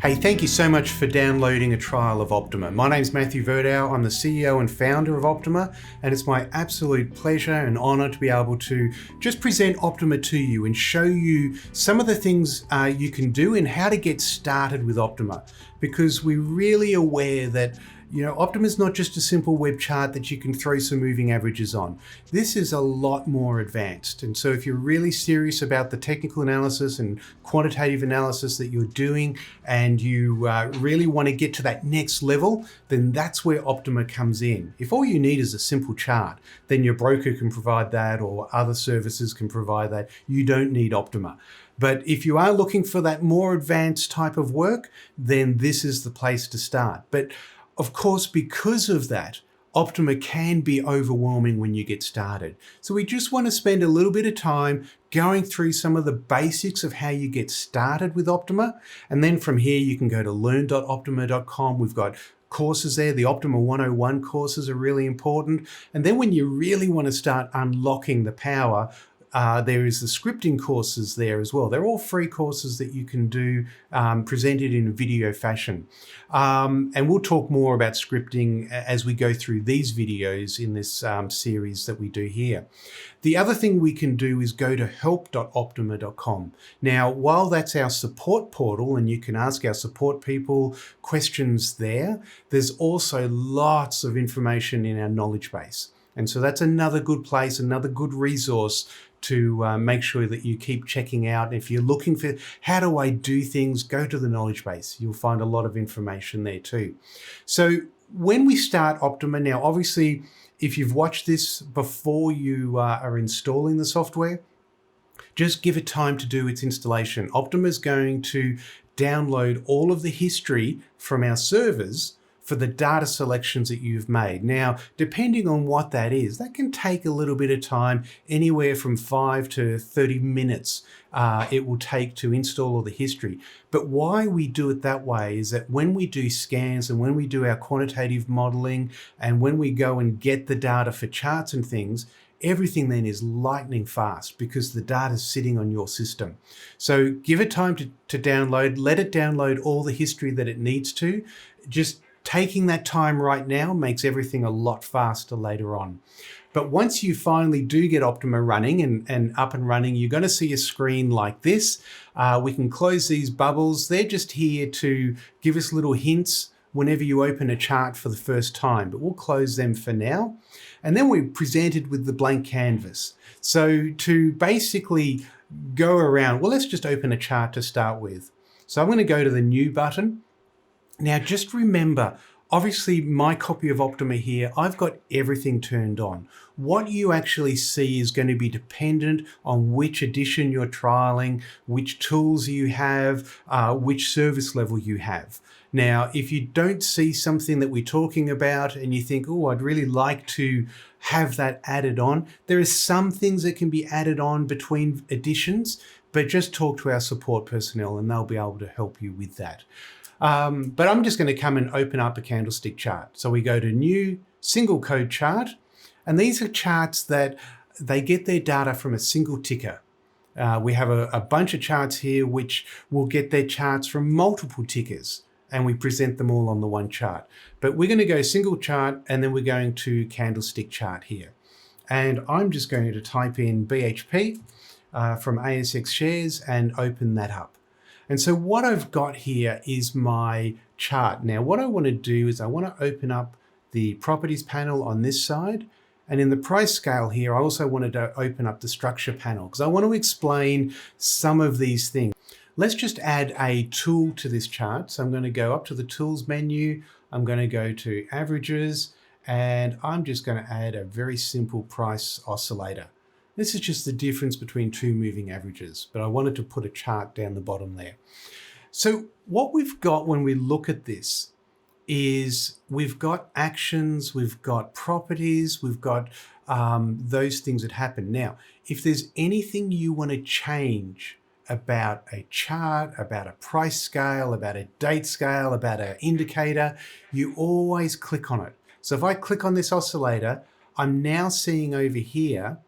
Hey, thank you so much for downloading a trial of Optuma. My name's Matthew Verdow. I'm the CEO and founder of Optuma, and it's my absolute pleasure and honor to be able to just present Optuma to you and show you some of the things you can do and how to get started with Optuma, because we're really aware that Optuma is not just a simple web chart that you can throw some moving averages on. This is a lot more advanced. And so if you're really serious about the technical analysis and quantitative analysis that you're doing, and you really want to get to that next level, then that's where Optuma comes in. If all you need is a simple chart, then your broker can provide that, or other services can provide that. You don't need Optuma. But if you are looking for that more advanced type of work, then this is the place to start. But of course, because of that, Optuma can be overwhelming when you get started. So we just want to spend a little bit of time going through some of the basics of how you get started with Optuma. And then from here, you can go to learn.optuma.com. We've got courses there. The Optuma 101 courses are really important. And then when you really want to start unlocking the power, there is the scripting courses there as well. They're all free courses that you can do, presented in a video fashion. And we'll talk more about scripting as we go through these videos in this series that we do here. The other thing we can do is go to help.optuma.com. Now, while that's our support portal and you can ask our support people questions there, there's also lots of information in our knowledge base. And so that's another good place, another good resource to make sure that you keep checking out. If you're looking for how do I do things, go to the knowledge base. You'll find a lot of information there too. So when we start Optuma now, obviously, if you've watched this before you are installing the software, just give it time to do its installation. Optuma is going to download all of the history from our servers for the data selections that you've made. Now, depending on what that is, that can take a little bit of time, anywhere from 5 to 30 minutes it will take to install all the history. But why we do it that way is that when we do scans and when we do our quantitative modeling and when we go and get the data for charts and things, everything then is lightning fast because the data is sitting on your system. So give it time to download, let it download all the history that it needs to. Just taking that time right now makes everything a lot faster later on. But once you finally do get Optuma running and up and running, you're going to see a screen like this. We can close these bubbles. They're just here to give us little hints whenever you open a chart for the first time, but we'll close them for now. And then we're presented with the blank canvas. So to basically go around, well, let's just open a chart to start with. So I'm going to go to the New button. Now, just remember, obviously my copy of Optuma here, I've got everything turned on. What you actually see is going to be dependent on which edition you're trialing, which tools you have, which service level you have. Now, if you don't see something that we're talking about and you think, oh, I'd really like to have that added on, there are some things that can be added on between editions, but just talk to our support personnel and they'll be able to help you with that. But I'm just going to come and open up a candlestick chart. So we go to New Single Code Chart, and these are charts that they get their data from a single ticker. We have a bunch of charts here which will get their charts from multiple tickers, and we present them all on the one chart. But we're going to go single chart, and then we're going to candlestick chart here. And I'm just going to type in BHP from ASX shares and open that up. And so what I've got here is my chart. Now, what I want to do is I want to open up the properties panel on this side. And in the price scale here, I also wanted to open up the structure panel because I want to explain some of these things. Let's just add a tool to this chart. So I'm going to go up to the tools menu. I'm going to go to averages, and I'm just going to add a very simple price oscillator. This is just the difference between two moving averages, but I wanted to put a chart down the bottom there. So what we've got when we look at this is we've got actions, we've got properties, we've got those things that happen. Now, if there's anything you want to change about a chart, about a price scale, about a date scale, about an indicator, you always click on it. So if I click on this oscillator, I'm now seeing over here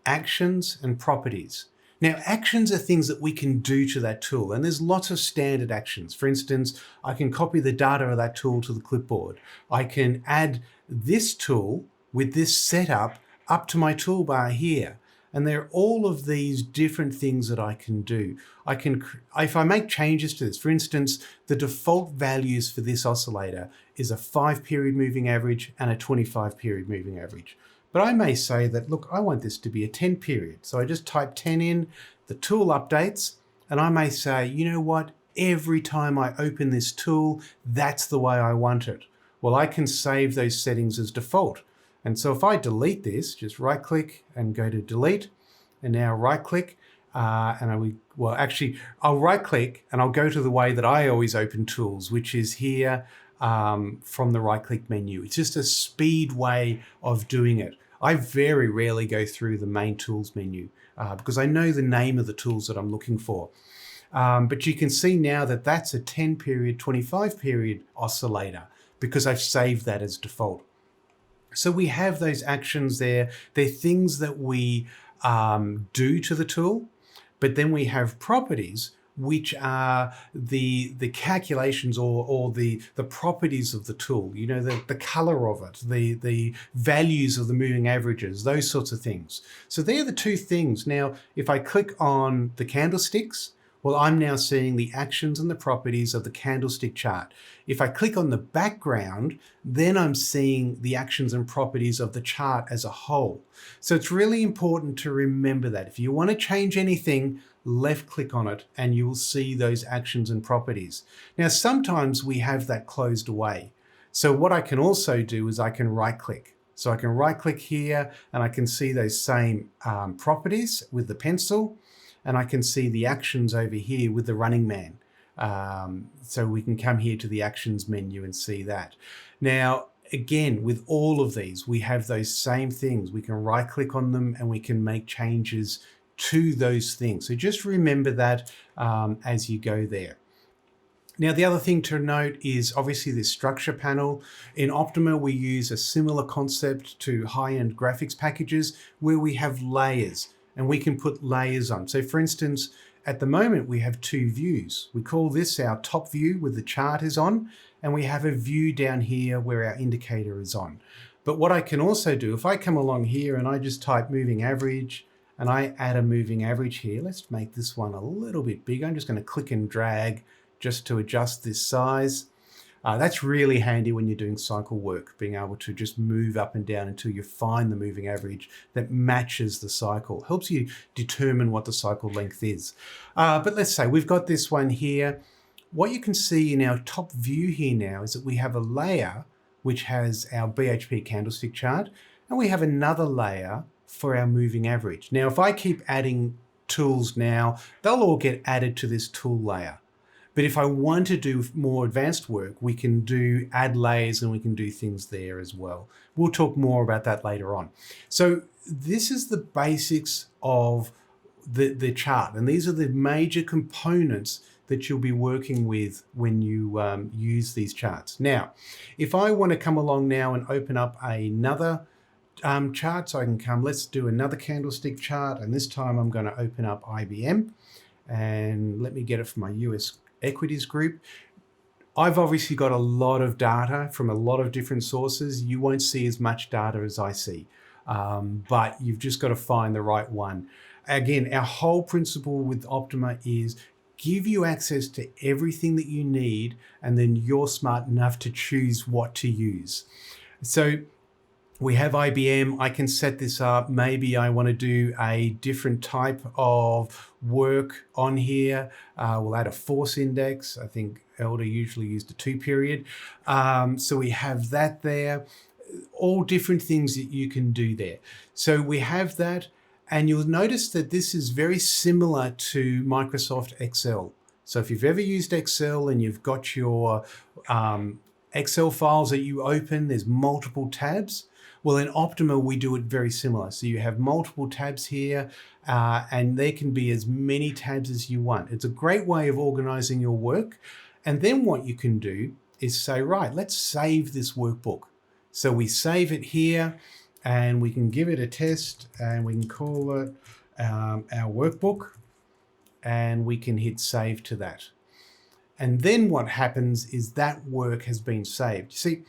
actions and properties. Now, actions are things that we can do to that tool, and there's lots of standard actions. For instance, I can copy the data of that tool to the clipboard. I can add this tool with this setup up to my toolbar here. And there are all of these different things that I can do. If I make changes to this, for instance, the default values for this oscillator is a 5-period moving average and a 25-period moving average. But I may say that, look, I want this to be a 10-period. So I just type 10 in, the tool updates, and I may say, you know what, every time I open this tool, that's the way I want it. Well, I can save those settings as default. And so if I delete this, just right click and go to delete, and now right click, I'll right click and I'll go to the way that I always open tools, which is here from the right click menu. It's just a speed way of doing it. I very rarely go through the main tools menu because I know the name of the tools that I'm looking for. But you can see now that that's a 10-period, 25-period oscillator because I've saved that as default. So we have those actions there. They're things that we do to the tool, but then we have properties, which are the calculations or the properties of the tool, you know, the color of it, the values of the moving averages, those sorts of things. So they're the two things. Now, if I click on the candlesticks, well, I'm now seeing the actions and the properties of the candlestick chart. If I click on the background, then I'm seeing the actions and properties of the chart as a whole. So it's really important to remember that. If you want to change anything, left click on it and you will see those actions and properties. Now, sometimes we have that closed away. So what I can also do is I can right click. So I can right click here and I can see those same properties with the pencil. And I can see the actions over here with the running man. So we can come here to the actions menu and see that. Now, again, with all of these, we have those same things. We can right click on them and we can make changes to those things. So just remember that as you go there. Now, the other thing to note is obviously this structure panel. In Optuma, we use a similar concept to high-end graphics packages where we have layers. And we can put layers on. So for instance, at the moment we have two views. We call this our top view where the chart is on, and we have a view down here where our indicator is on. But what I can also do, if I come along here and I just type moving average, and I add a moving average here, let's make this one a little bit bigger. I'm just going to click and drag just to adjust this size. That's really handy when you're doing cycle work, being able to just move up and down until you find the moving average that matches the cycle. Helps you determine what the cycle length is. But let's say we've got this one here. What you can see in our top view here now is that we have a layer which has our BHP candlestick chart, and we have another layer for our moving average. Now, if I keep adding tools now, they'll all get added to this tool layer. But if I want to do more advanced work, we can add layers and we can do things there as well. We'll talk more about that later on. So this is the basics of the chart. And these are the major components that you'll be working with when you use these charts. Now, if I want to come along now and open up another chart, so I can come, let's do another candlestick chart. And this time I'm going to open up IBM and let me get it from my US equities group. I've obviously got a lot of data from a lot of different sources. You won't see as much data as I see, but you've just got to find the right one. Again, our whole principle with Optuma is give you access to everything that you need, and then you're smart enough to choose what to use. So we have IBM. I can set this up. Maybe I want to do a different type of work on here. We'll add a force index. I think Elder usually used a 2-period. So we have that there. All different things that you can do there. So we have that. And you'll notice that this is very similar to Microsoft Excel. So if you've ever used Excel and you've got your Excel files that you open, there's multiple tabs. Well, in Optuma, we do it very similar. So you have multiple tabs here, and there can be as many tabs as you want. It's a great way of organizing your work. And then what you can do is say, right, let's save this workbook. So we save it here, and we can give it a test, and we can call it our workbook, and we can hit save to that. And then what happens is that work has been saved. You see,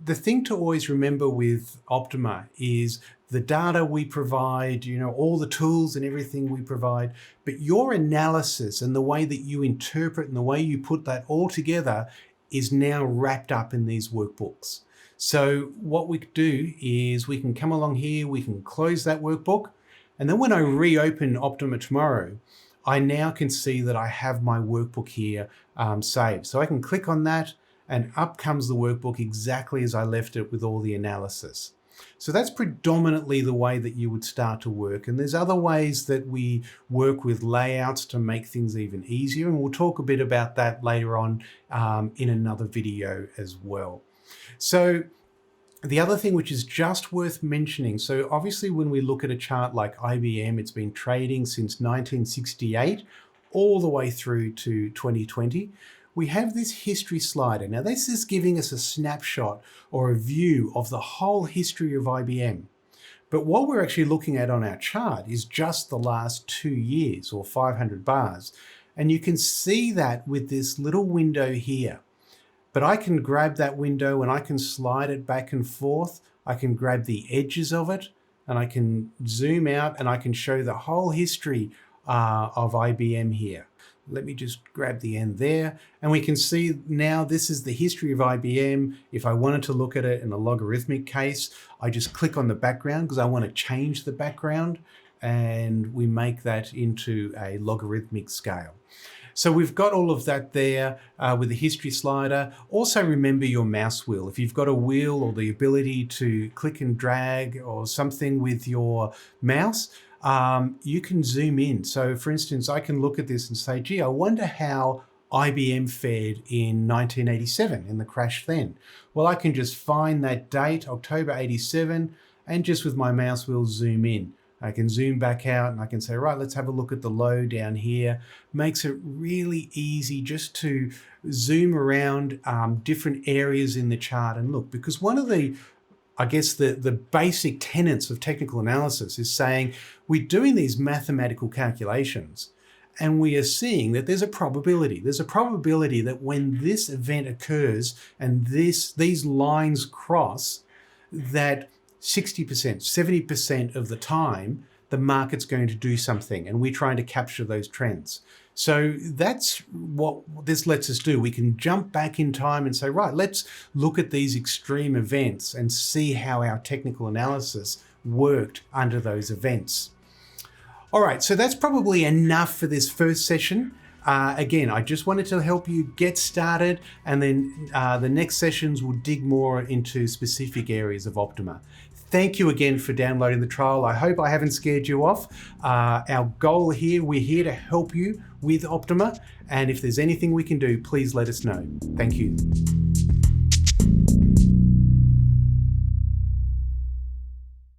the thing to always remember with Optuma is the data we provide, all the tools and everything we provide, but your analysis and the way that you interpret and the way you put that all together is now wrapped up in these workbooks. So what we do is we can come along here, we can close that workbook, and then when I reopen Optuma tomorrow, I now can see that I have my workbook here saved. So I can click on that and up comes the workbook exactly as I left it with all the analysis. So that's predominantly the way that you would start to work. And there's other ways that we work with layouts to make things even easier. And we'll talk a bit about that later on in another video as well. So the other thing which is just worth mentioning, so obviously when we look at a chart like IBM, it's been trading since 1968 all the way through to 2020. We have this history slider. Now this is giving us a snapshot or a view of the whole history of IBM. But what we're actually looking at on our chart is just the last 2 years or 500 bars. And you can see that with this little window here. But I can grab that window and I can slide it back and forth. I can grab the edges of it and I can zoom out and I can show the whole history of IBM here. Let me just grab the end there. And we can see now this is the history of IBM. If I wanted to look at it in a logarithmic case, I just click on the background because I want to change the background and we make that into a logarithmic scale. So we've got all of that there with the history slider. Also remember your mouse wheel. If you've got a wheel or the ability to click and drag or something with your mouse, you can zoom in. So for instance, I can look at this and say, gee, I wonder how IBM fared in 1987 in the crash then. Well, I can just find that date, October 87, and just with my mouse wheel zoom in. I can zoom back out and I can say, right, let's have a look at the low down here. Makes it really easy just to zoom around different areas in the chart and look, because one of the the basic tenets of technical analysis is saying we're doing these mathematical calculations and we are seeing that there's a probability. There's a probability that when this event occurs and these lines cross, that 60%, 70% of the time, the market's going to do something and we're trying to capture those trends. So that's what this lets us do. We can jump back in time and say, right, let's look at these extreme events and see how our technical analysis worked under those events. All right, so that's probably enough for this first session. Again, I just wanted to help you get started, and then the next sessions will dig more into specific areas of Optuma. Thank you again for downloading the trial. I hope I haven't scared you off. Our goal here, we're here to help you with Optuma, and if there's anything we can do, please let us know. Thank you.